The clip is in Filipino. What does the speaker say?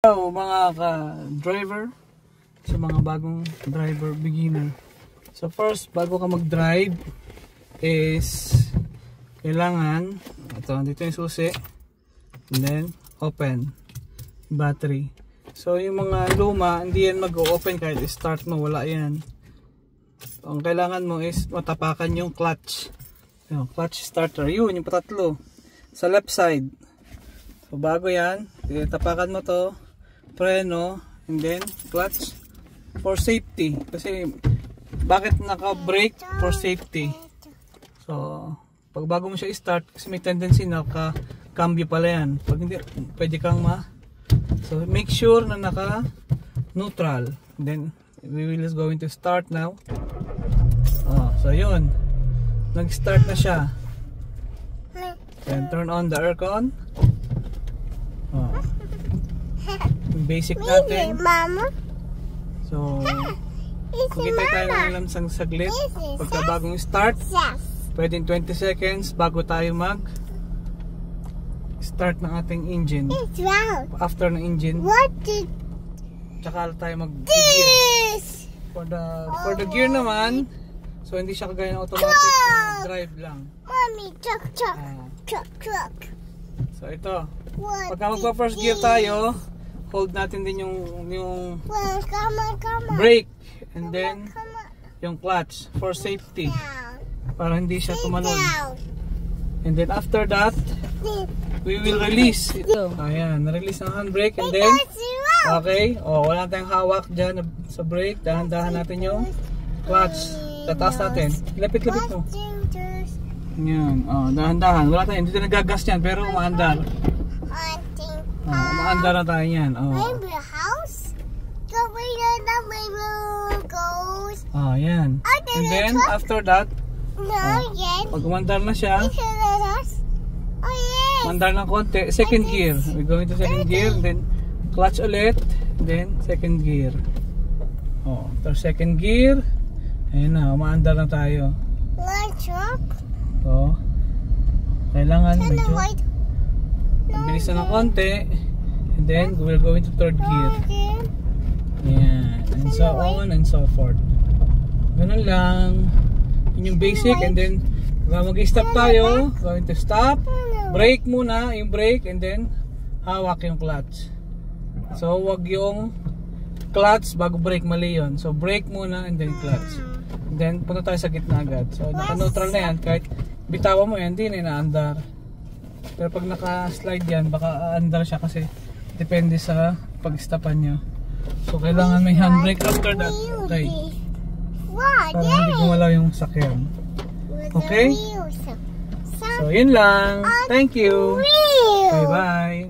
Hello mga ka-driver, sa mga bagong driver beginner. So first, bago ka mag-drive is kailangan dito yung susi, and then open battery. So yung mga luma, hindi yan mag-open kahit start mo, wala yan. So, ang kailangan mo is matapakan yung clutch, yung clutch starter, yun yung patatlo sa left side. So bago yan, tapakan mo to, preno, and then clutch for safety. Kasi bakit naka-brake? For safety. So pag bago mo siya i-start, kasi may tendency na ka-cambio pala yan. Pag hindi, pwede kang so make sure na naka-neutral. Then we will just going to start now. So yun, nag-start na siya. Then turn on the aircon. Basic natin. So kita tayo ng lamsang saglit. Pagka bagong start, pwedeng 20 seconds bago tayo mag start ng ating engine. After ng engine, tsaka tayo mag gear. For the gear naman, so hindi siya kagaya ng automatic, drive lang. So ito, pagka magpa first gear tayo, hold natin din yung brake and then yung clutch for safety, para hindi siya tumalon. And then after that, we will release ito. Ayan, na-release ng handbrake, and then okay, wala tayong hawak dyan sa brake. Dahan-dahan natin yung clutch, tataas natin, lapit-lapit mo. Ayan, dahan-dahan, wala tayong, hindi tayo nagagas yan, pero umaandar. Umaandar na tayo yan. Yan. And then after that, pag umandar na siya, umandar ng konti, second gear. We're going to second gear, and then clutch ulit, then second gear. After second gear, ayun na, umaandar na tayo. So kailangan medyo bilisan ng konti, and then we'll go into third gear. Yan, and so on and so forth. Ganun lang. Yun yung basic, and then mag-stop tayo, going to stop, brake muna, yung brake, and then hawak yung clutch. So wag yung clutch bago brake, mali yun. So brake muna and then clutch. And then punta tayo sa gitna agad. So naka-neutral na yan, kahit bitawan mo yan, hindi na inaandar. Pero pag naka-slide yan, baka aandar siya kasi depende sa pag-stopan nyo. So kailangan may handbrake after that. Okay, para hindi gumalaw yung sakyan. Okay? So yun lang. Thank you. Bye bye.